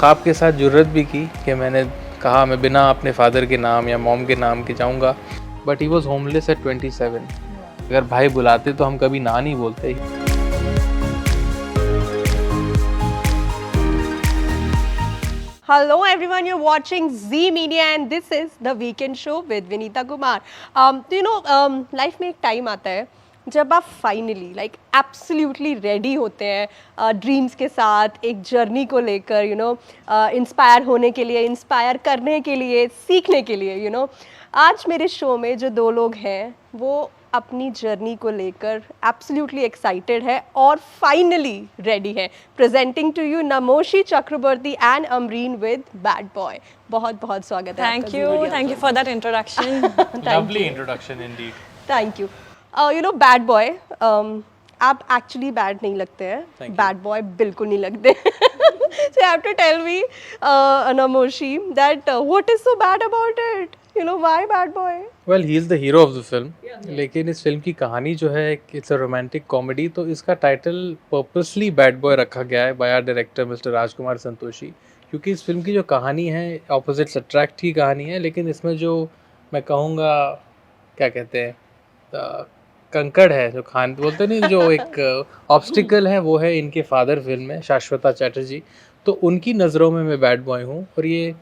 ख्वाब के साथ जुर्रत भी की कि मैंने कहा मैं बिना अपने फादर के नाम या मॉम के नाम के जाऊंगा, but he was homeless at 27। अगर भाई बुलाते तो हम कभी ना नहीं बोलते। Hello everyone, you're watching Z Media and this is the Weekend Show with Vinita Kumar. Life में एक टाइम आता है जब आप फाइनली एब्सोल्युटली रेडी होते हैं ड्रीम्स के साथ एक जर्नी को लेकर इंस्पायर होने के लिए, इंस्पायर करने के लिए, सीखने के लिए आज मेरे शो में जो दो लोग हैं वो अपनी जर्नी को लेकर एब्सोल्युटली एक्साइटेड है और फाइनली रेडी है। Presenting to you Namoshi Chakraborty and Amreen with bad boy. बहुत बहुत स्वागत है। Thank you for that introduction. Lovely introduction indeed. Thank you. Bad boy, आप एक्चुअली बैड नहीं लगते हैं, बैड बॉय बिल्कुल नहीं लगते। So you have to tell me, Namashi, that what is so bad about it? Why bad boy? Well, he is the hero of the film. लेकिन इस film की कहानी जो है इट्स अ रोमांटिक कॉमेडी, तो इसका टाइटल पर्पसली बैड बॉय रखा गया है by our director mister Rajkumar Santoshi, क्योंकि इस फिल्म की जो कहानी है ऑपोजिट्स अट्रैक्ट की कहानी है, लेकिन इसमें जो मैं कहूँगा क्या कहते हैं कंकड़ है, जो खान बोलते नहीं, जो एक ऑब्स्टिकल है, वो है इनके फादर फिल्म में शाश्वता चैटर्जी। तो उनकी नज़रों में मैं बैड बॉय हूँ और ये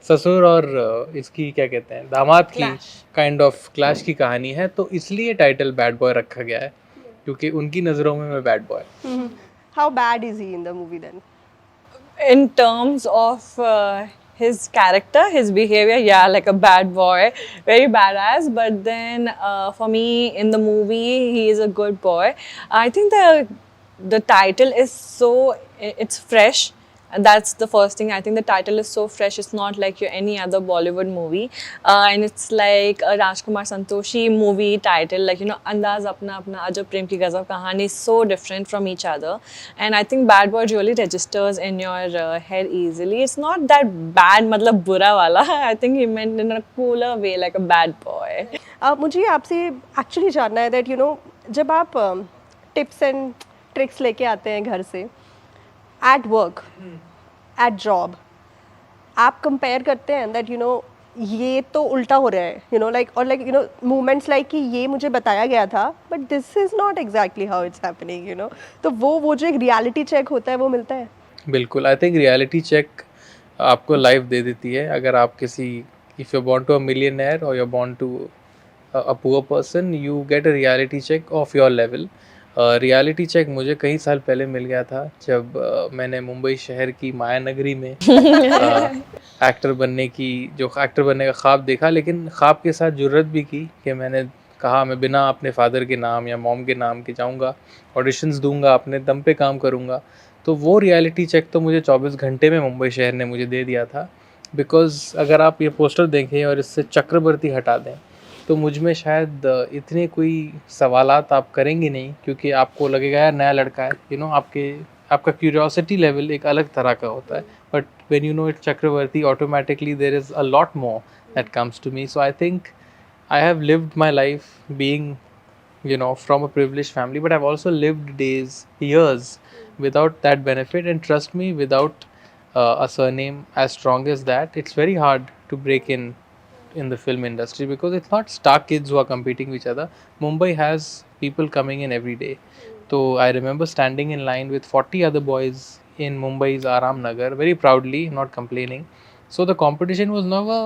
ससुर और इसकी क्या कहते हैं दामाद की काइंड ऑफ क्लैश की कहानी है, तो इसलिए टाइटल बैड बॉय रखा गया है क्योंकि उनकी नज़रों में मैं bad boy. How bad is he in the movie then? In terms of his character, his behavior, yeah, like a bad boy, very badass. But then for me in the movie, he is a good boy. I think the title is it's fresh. And that's the first thing. I think the title is so fresh. It's not like any other Bollywood movie. And it's like a Rajkumar Santoshi movie title. Like, Andaz Apna Apna Ajab Prem Ki Gazab Kahani is so different from each other. And I think Bad Boy really registers in your head easily. It's not that bad, matlab bura wala. I think he meant in a cooler way, like a bad boy. मुझे आपसे actually जानना है that जब आप tips and tricks लेके आते हैं घर से at work, at job, आप कंपेयर करते हैं that ये तो उल्टा हो रहा है movements like कि ये मुझे बताया गया था but this is not exactly how it's happening, तो वो जो एक रियलिटी चेक होता है वो मिलता है। बिल्कुल, आई थिंक रियलिटी चेक आपको लाइफ दे देती है। अगर आप किसी if you born to a millionaire और you born to a poor person, you get a reality check of your level. Reality check मुझे कई साल पहले मिल गया था जब मैंने मुंबई शहर की माया नगरी में एक्टर बनने का ख्वाब देखा, लेकिन ख्वाब के साथ जुर्रत भी की कि मैंने कहा मैं बिना अपने फादर के नाम या मॉम के नाम के जाऊंगा, ऑडिशंस दूंगा, अपने दम पे काम करूंगा। तो वो रियलिटी चेक तो मुझे 24 घंटे में मुंबई शहर ने मुझे दे दिया था। बिकॉज़ अगर आप ये पोस्टर देखें और इससे चक्रवर्ती हटा दें तो मुझ में शायद इतने कोई सवालात आप करेंगे नहीं, क्योंकि आपको लगेगा यार नया लड़का है, आपका क्यूरियोसिटी लेवल एक अलग तरह का होता है। But when you know it Chakraborty, automatically there is a lot more that comes to me. So I think I have lived my life being from a privileged family, but I've also lived days, years without that benefit, and trust me, without a surname as strong as that, it's very hard to break in the film industry, because it's not star kids who are competing with each other. Mumbai has people coming in every day. So I remember standing in line with 40 other boys in Mumbai's Aram Nagar, very proudly, not complaining. So the competition was never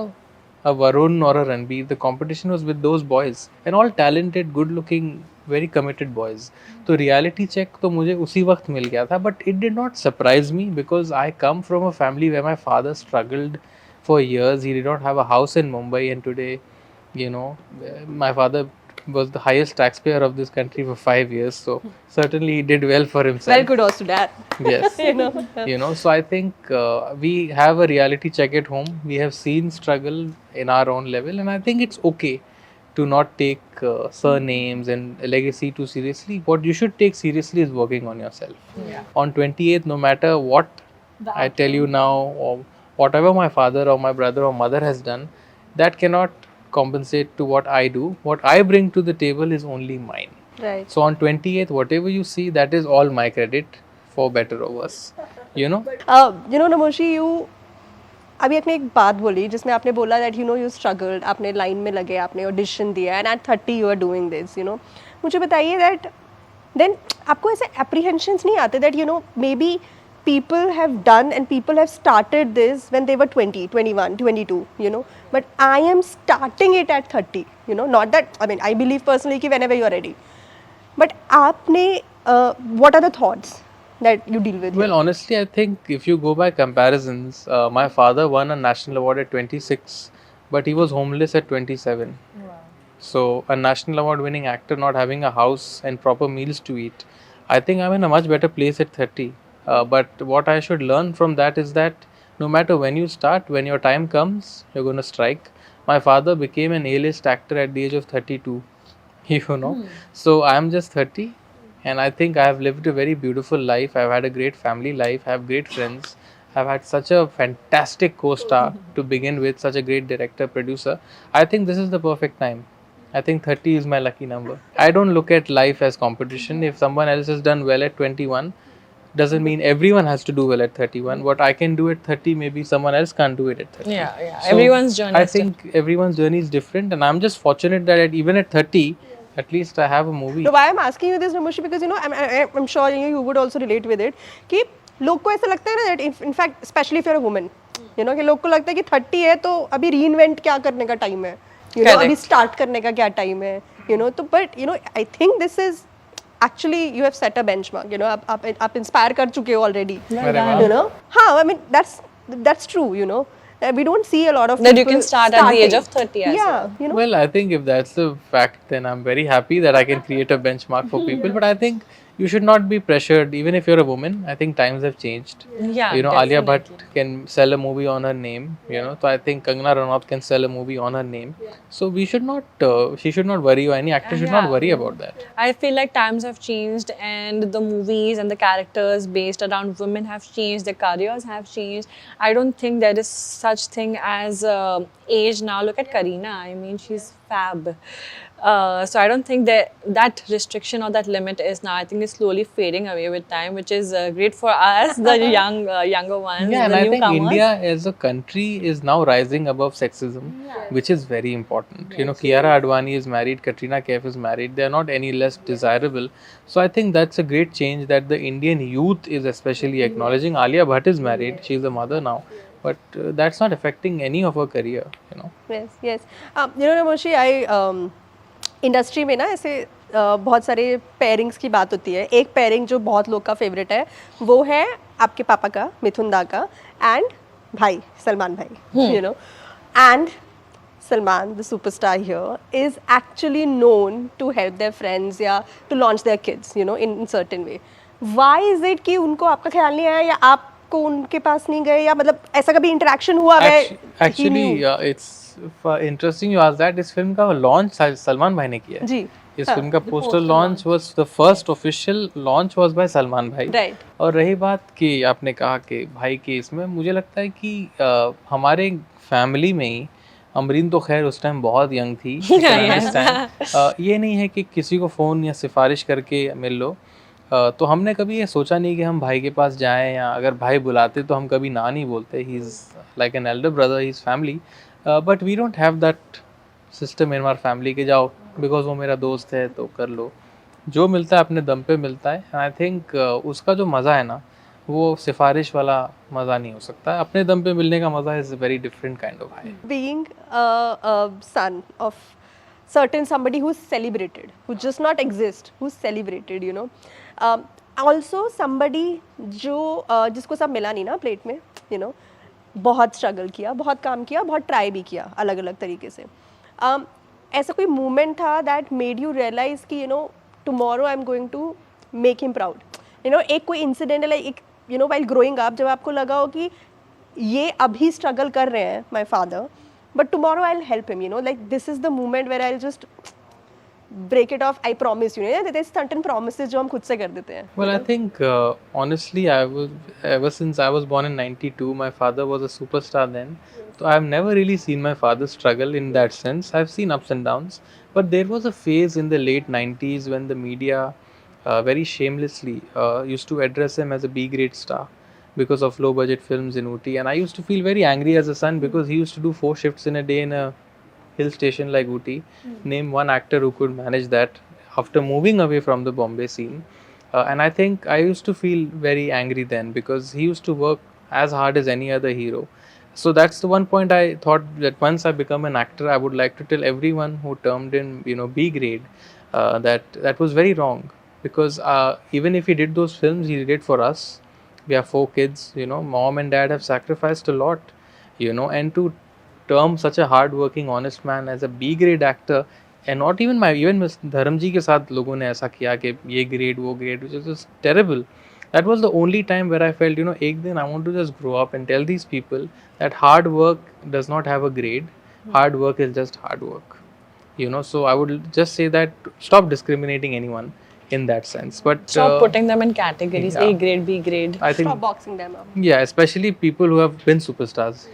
a Varun or a Ranbir. The competition was with those boys, and all talented, good looking, very committed boys. तो reality check तो मुझे उसी वक्त मिल गया था, but it did not surprise me because I come from a family where my father struggled for years. He did not have a house in Mumbai, and today my father was the highest taxpayer of this country for 5 years, so certainly he did well for himself. Well, kudos to that. Yes. So I think we have a reality check at home. We have seen struggle in our own level, and I think it's okay to not take surnames and legacy too seriously. What you should take seriously is working on yourself. On 28th, no matter what I tell you now, or whatever my father or my brother or mother has done, that cannot compensate to what I do. What I bring to the table is only mine. Right. So on 28th, whatever you see, that is all my credit, for better or worse. you know. Namoshi, you अभी आपने एक बात बोली जिसमें आपने बोला that you struggled, आपने line में लगे, आपने ऑडिशन दिया and at 30 you are doing this, मुझे बताइए दैट देन आपको ऐसे एप्रीहेंशंस नहीं आते that may be people have done and people have started this when they were 20, 21, 22, but I am starting it at 30, not that, I mean, I believe personally ki whenever you are ready, but aapne what are the thoughts that you deal with Well, here? honestly, I think if you go by comparisons, my father won a national award at 26, but he was homeless at 27. So a national award winning actor not having a house and proper meals to eat, I think I'm in a much better place at 30. But what I should learn from that is that no matter when you start, when your time comes, you're going to strike. My father became an A-list actor at the age of 32, you know. So I'm just 30, and I think I have lived a very beautiful life. I've had a great family life, I have great friends, I've had such a fantastic co-star to begin with, such a great director, producer. I think this is the perfect time. I think 30 is my lucky number. I don't look at life as competition. If someone else has done well at 21, doesn't mean everyone has to do well at 31. What I can do at 30, maybe someone else can't do it at 30. Yeah. So Everyone's journey I is think everyone's journey is different, and I'm just fortunate that even at 30, at least I have a movie. No, why I'm asking you this, Namashi, because I'm sure you would also relate with it कि लोग को ऐसा लगता है ना that in fact especially if you're a woman, कि लोग को लगता है कि 30 है तो अभी reinvent क्या करने का टाइम है, अभी start करने का क्या टाइम है, तो but I think this is actually you have set a benchmark, आप inspire कर चुके हो already, हाँ, I mean that's true, we don't see a lot of That you people can start at the age of 30 as yeah, well. Well, I think if that's the fact, then I'm very happy that I can create a benchmark for people. But I think you should not be pressured, even if you're a woman. I think times have changed. Yeah, Alia Bhatt definitely. can sell a movie on her name. So I think Kangana Ranaut can sell a movie on her name. So we should not, she should not worry, or any actor should not worry about that. I feel like times have changed and the movies and the characters based around women have changed, their careers have changed. I don't think there is such thing as age now. Look at Kareena. I mean, she's fab. So I don't think that restriction or that limit is now. I think it's slowly fading away with time, which is great for us, the younger ones, Yeah, and the I think newcomers. India as a country is now rising above sexism, which is very important. Kiara Advani is married, Katrina Kaif is married. They are not any less desirable. So I think that's a great change that the Indian youth is especially acknowledging. Alia Bhatt is married; she's a mother now, but that's not affecting any of her career. yes. Namashi, I industry में ना ऐसे बहुत सारे pairings की बात होती है. एक पेयरिंग जो बहुत लोग का फेवरेट है वो है आपके पापा का, मिथुन दा का, एंड भाई सलमान भाई, and Salman, the superstar here, is actually known to help their friends या to launch their kids, in certain way. Why is it कि उनको आपका ख्याल नहीं आया या आपको उनके पास नहीं गए, या मतलब ऐसा कभी इंटरेक्शन हुआ? Actually, it's interesting you ask that. इस फिल्म का लॉन्च सलमान भाई ने किया है. जी. इस फिल्म का poster launch was the first official launch was by Salman भाई. राइट. और रही बात कि आपने कहा कि भाई के इसमें, मुझे लगता है कि हमारे फैमिली में ही अमरीन तो खैर उस टाइम बहुत यंग थी. ये नहीं है कि किसी को फ़ोन या सिफारिश करके मिल लो. तो हमने कभी ये सोचा नहीं कि हम भाई के पास जाएं, या अगर भाई बुलाते तो हम कभी ना नहीं बोलते. He is like an elder brother, he is family. But we don't have that system in our family कि जाओ बिकॉज वो मेरा दोस्त है तो कर लो. जो मिलता है अपने दम पे मिलता है. एंड आई थिंक उसका जो मज़ा है ना, वो सिफारिश वाला मज़ा नहीं हो सकता. अपने दम पे मिलने का मज़ा is very different kind of high. Being a son of certain somebody who's celebrated, who just not exist, who's celebrated, also somebody जो जिसको सब मिला नहीं ना प्लेट में, बहुत स्ट्रगल किया, बहुत काम किया, बहुत ट्राई भी किया अलग अलग तरीके से. ऐसा कोई मोमेंट था दैट मेड यू रियलाइज कि tomorrow I am going to make him proud? एक कोई इंसिडेंट है लाइक while growing up जब आपको लगा हो कि ये अभी स्ट्रगल कर रहे हैं my father, but tomorrow I will help him, like this is the moment where I'll just break it off, I promise you. There's certain promises जो हम खुद से कर देते हैं. Well, I think honestly, ever since I was born in '92, my father was a superstar then. So I've never really seen my father struggle in that sense. I've seen ups and downs, but there was a phase in the late '90s when the media very shamelessly used to address him as a B-grade star. because of low budget films in Ooty, and I used to feel very angry as a son because he used to do 4 shifts in a day in a hill station like Ooty. Name one actor who could manage that after moving away from the Bombay scene. And I think I used to feel very angry then because he used to work as hard as any other hero. So that's the one point I thought that once I become an actor, I would like to tell everyone who termed in, B grade, that was very wrong. Because even if he did those films, he did it for us. We have 4 kids, mom and dad have sacrificed a lot, and to term such a hard-working, honest man as a B grade actor, and not even even Miss Dharamji के साथ लोगों ने ऐसा किया कि ये grade वो grade, which is just terrible. That was the only time where I felt, एक दिन I want to just grow up and tell these people that hard work does not have a grade. Hard work is just hard work. So I would just say that stop discriminating anyone in that sense. But Stop putting them in categories, yeah. A grade, B grade. I think Stop boxing them up. yeah, especially people who have been superstars,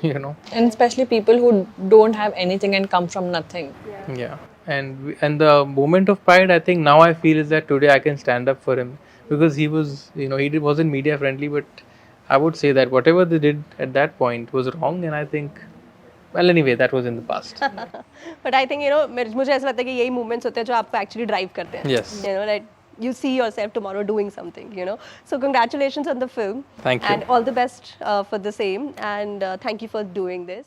And especially people who don't have anything and come from nothing. Yeah, and the moment of pride, I think now I feel is that today I can stand up for him because he was, wasn't media friendly, but I would say that whatever they did at that point was wrong, and I think, well, anyway, that was in the past. But I think मुझे ऐसा लगता है कि यही movements होते हैं जो आपको actually drive करते हैं. Yes. That you see yourself tomorrow doing something. So congratulations on the film. Thank you. And all the best for the same. And thank you for doing this.